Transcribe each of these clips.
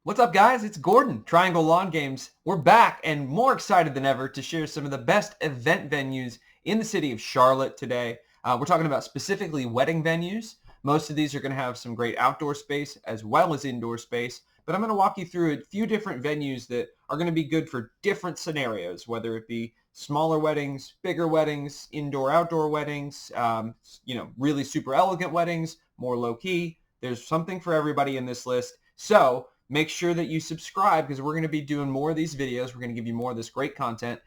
What's up, guys? It's Gordon, Triangle Lawn Games. We're back and more excited than ever to share some of the best event venues in the city of Charlotte today. We're talking about specifically wedding venues. Most of these are going to have some great outdoor space as well as indoor space, but I'm going to walk you through a few different venues that are going to be good for different scenarios, whether it be smaller weddings, bigger weddings, indoor, outdoor weddings, really super elegant weddings, more low key. There's something for everybody in this list. So make sure that you subscribe because we're going to be doing more of these videos. We're going to give you more of this great content.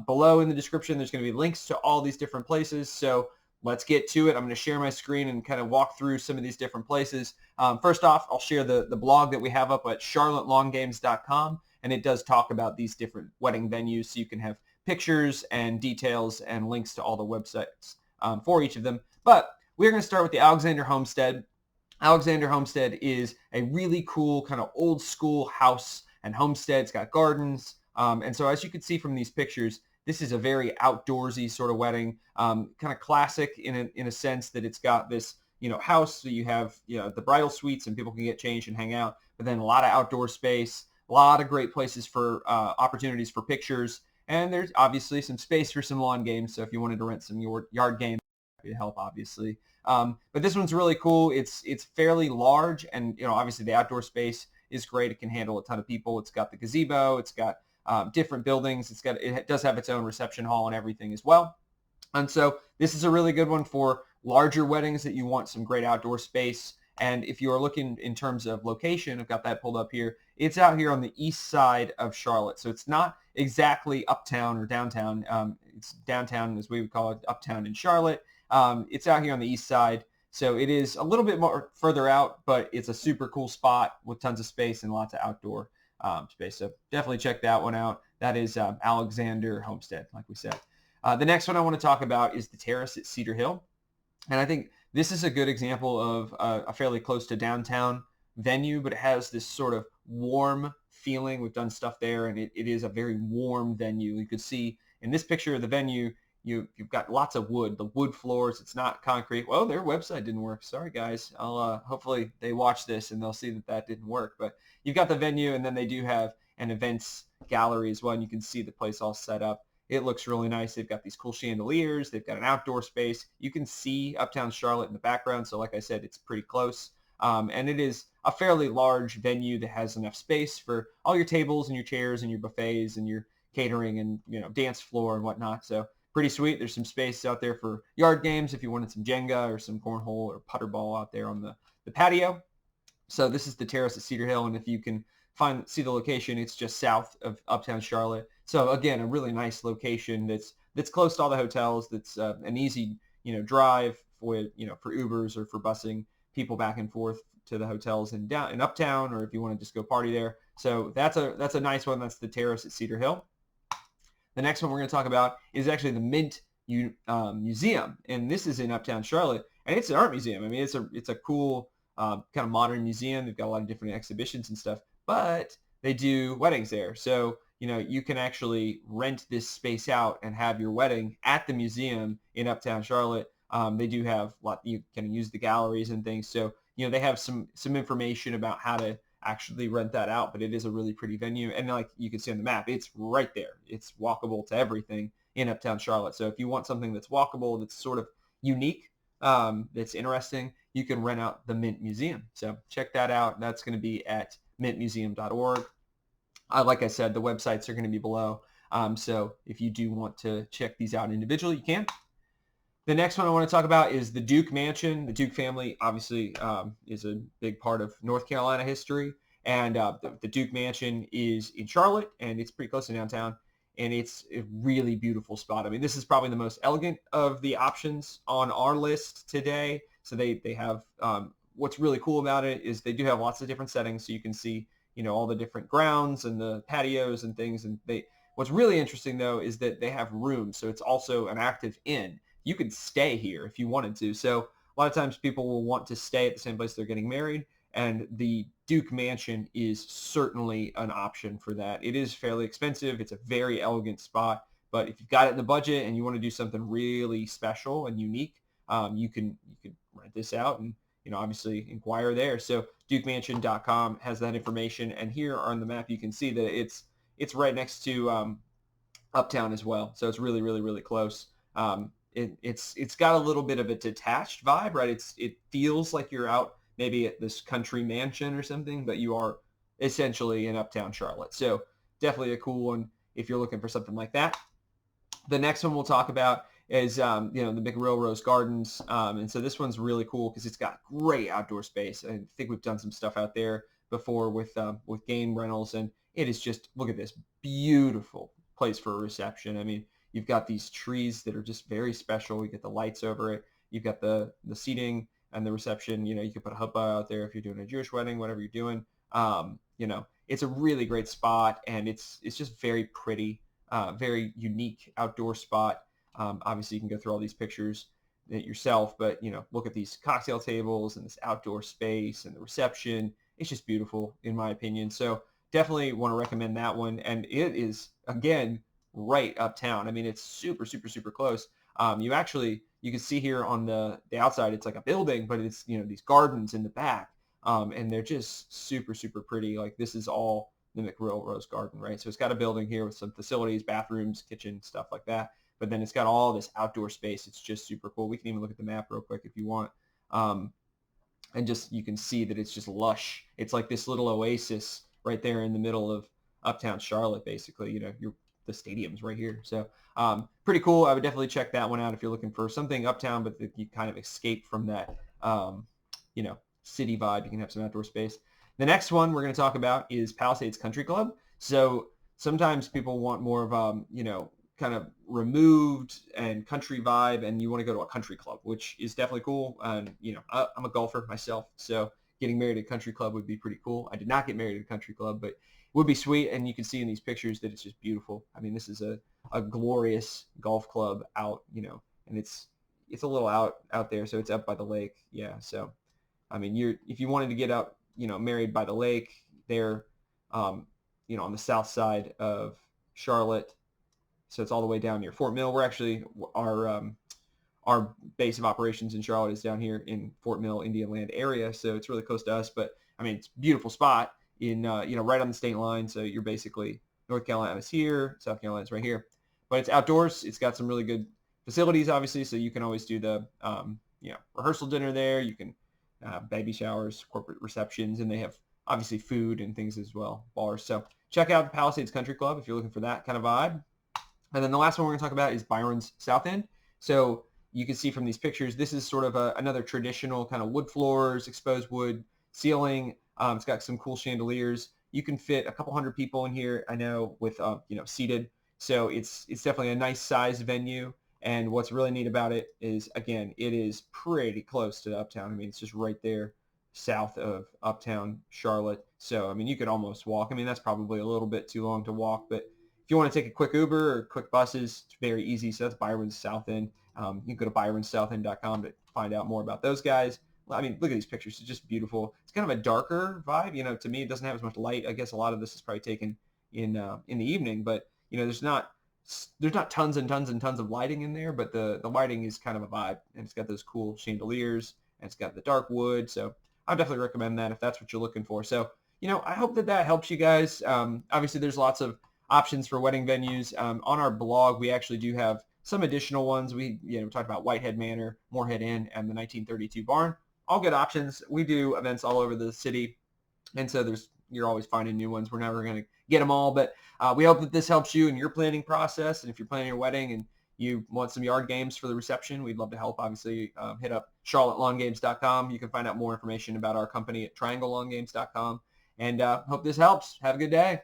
Below in the description, there's going to be links to all these different places. So let's get to it. I'm going to share my screen and kind of walk through some of these different places. First off, I'll share the blog that we have up at charlottelawngames.com, and it does talk about these different wedding venues, so you can have pictures and details and links to all the websites for each of them. But we're going to start with the Alexander Homestead. Alexander Homestead is a really cool kind of old school house and homestead. It's got gardens. And so as you can see from these pictures, this is a very outdoorsy sort of wedding, kind of classic in a sense that it's got this, house. So you have, the bridal suites and people can get changed and hang out, but then a lot of outdoor space, a lot of great places for opportunities for pictures. And there's obviously some space for some lawn games. So if you wanted to rent some yard games, happy to help, obviously. But this one's really cool. It's fairly large, and obviously the outdoor space is great. It can handle a ton of people. It's got the gazebo. It's got different buildings. It does have its own reception hall and everything as well. And so this is a really good one for larger weddings that you want some great outdoor space. And if you are looking in terms of location, I've got that pulled up here. It's out here on the east side of Charlotte. So it's not exactly uptown or downtown. It's downtown, as we would call it, uptown in Charlotte. It's out here on the east side. So it is a little bit more further out, but it's a super cool spot with tons of space and lots of outdoor space. So definitely check that one out. That is Alexander Homestead, like we said. The next one I want to talk about is the Terrace at Cedar Hill. And I think this is a good example of a fairly close to downtown venue, but it has this sort of warm feeling. We've done stuff there, and it is a very warm venue. You could see in this picture of the venue, you've got lots of wood, the wood floors. It's not concrete. Well, their website didn't work. Sorry, guys. I'll hopefully they watch this and they'll see that didn't work. But you've got the venue, and then they do have an events gallery as well, and you can see the place all set up. It looks really nice. They've got these cool chandeliers. They've got an outdoor space. You can see Uptown Charlotte in the background. So like I said, it's pretty close. And it is a fairly large venue that has enough space for all your tables and your chairs and your buffets and your catering and, dance floor and whatnot. So pretty sweet. There's some space out there for yard games if you wanted some Jenga or some cornhole or putter ball out there on the patio. So this is the Terrace at Cedar Hill. And if you can see the location, it's just south of Uptown Charlotte. So again, a really nice location that's close to all the hotels. That's an easy drive for Ubers or for busing people back and forth to the hotels in Uptown, or if you want to just go party there. So that's a nice one. That's the Terrace at Cedar Hill. The next one we're going to talk about is actually the Mint Museum, and this is in Uptown Charlotte, and it's an art museum. I mean, it's a cool kind of modern museum. They've got a lot of different exhibitions and stuff, but they do weddings there. So you can actually rent this space out and have your wedding at the museum in Uptown Charlotte. They do have you can use the galleries and things. So they have some information about how to actually rent that out, but it is a really pretty venue. And like you can see on the map, it's right there. It's walkable to everything in Uptown Charlotte. So if you want something that's walkable, that's sort of unique, that's interesting, you can rent out the Mint Museum. So check that out. That's going to be at mintmuseum.org. Like I said, the websites are going to be below. So if you do want to check these out individually, you can. The next one I want to talk about is the Duke Mansion. The Duke family obviously is a big part of North Carolina history. And the Duke Mansion is in Charlotte, and it's pretty close to downtown. And it's a really beautiful spot. I mean, this is probably the most elegant of the options on our list today. So they have, what's really cool about it is they do have lots of different settings. So you can see, all the different grounds and the patios and things. And what's really interesting, though, is that they have rooms. So it's also an active inn. You could stay here if you wanted to. So a lot of times people will want to stay at the same place they're getting married, and the Duke Mansion is certainly an option for that. It is fairly expensive. It's a very elegant spot, but if you've got it in the budget and you want to do something really special and unique, you can rent this out and obviously inquire there. So DukeMansion.com has that information, and here on the map you can see that it's right next to Uptown as well. So it's really, really, really close. It's got a little bit of a detached vibe, right? It feels like you're out maybe at this country mansion or something, but you are essentially in Uptown Charlotte. So definitely a cool one if you're looking for something like that. The next one we'll talk about is the McRill Rose Gardens, and so this one's really cool because it's got great outdoor space. I think we've done some stuff out there before with game rentals, and it is just, look at this beautiful place for a reception. I mean, you've got these trees that are just very special. You get the lights over it. You've got the seating and the reception. You can put a huppah out there if you're doing a Jewish wedding, whatever you're doing. It's a really great spot, and it's just very pretty, very unique outdoor spot. Obviously, you can go through all these pictures yourself, but look at these cocktail tables and this outdoor space and the reception. It's just beautiful, in my opinion. So definitely want to recommend that one, and it is, again, right uptown. I mean, it's super, super, super close. You can see here on the outside, it's like a building, but it's these gardens in the back, and they're just super, super pretty. Like, this is all the McRill Rose Garden, right? So it's got a building here with some facilities, bathrooms, kitchen, stuff like that. But then it's got all this outdoor space. It's just super cool. We can even look at the map real quick if you want. And just, you can see that it's just lush. It's like this little oasis right there in the middle of Uptown Charlotte, basically. The stadium's right here. So pretty cool. I would definitely check that one out if you're looking for something uptown, but that you kind of escape from that, city vibe. You can have some outdoor space. The next one we're going to talk about is Palisades Country Club. So sometimes people want more of, kind of removed and country vibe, and you want to go to a country club, which is definitely cool. And, I'm a golfer myself, so getting married at a country club would be pretty cool. I did not get married at a country club, but it would be sweet. And you can see in these pictures that it's just beautiful. I mean, this is a glorious golf club out, and it's a little out there. So it's up by the lake. Yeah. So, I mean, if you wanted to get out, married by the lake there, on the south side of Charlotte. So it's all the way down near Fort Mill. We're actually, our base of operations in Charlotte is down here in Fort Mill, Indian Land area. So it's really close to us. But I mean, it's a beautiful spot in, right on the state line. So you're basically, North Carolina's here, South Carolina's right here. But it's outdoors. It's got some really good facilities, obviously. So you can always do the, rehearsal dinner there. You can baby showers, corporate receptions, and they have obviously food and things as well, bars. So check out the Palisades Country Club if you're looking for that kind of vibe. And then the last one we're going to talk about is Byron's South End. So you can see from these pictures, this is sort of another traditional kind of wood floors, exposed wood ceiling. It's got some cool chandeliers. You can fit a couple hundred people in here, I know, with, seated. So it's definitely a nice size venue. And what's really neat about it is, again, it is pretty close to Uptown. I mean, it's just right there south of Uptown Charlotte. So, I mean, you could almost walk. I mean, that's probably a little bit too long to walk, but if you want to take a quick Uber or quick buses, it's very easy. So that's Byron's South End. You can go to byronsouthend.com to find out more about those guys. I mean, look at these pictures. It's just beautiful. It's kind of a darker vibe. To me, it doesn't have as much light. I guess a lot of this is probably taken in the evening, but there's not tons and tons and tons of lighting in there, but the lighting is kind of a vibe, and it's got those cool chandeliers, and it's got the dark wood. So I definitely recommend that if that's what you're looking for. So, I hope that helps you guys. Obviously, there's lots of options for wedding venues. On our blog, we actually do have some additional ones. We talked about Whitehead Manor, Moorhead Inn, and the 1932 Barn. All good options. We do events all over the city, and so you're always finding new ones. We're never going to get them all, but we hope that this helps you in your planning process. And if you're planning your wedding and you want some yard games for the reception, we'd love to help. Obviously, hit up charlottelawngames.com. You can find out more information about our company at trianglelawngames.com. And hope this helps. Have a good day.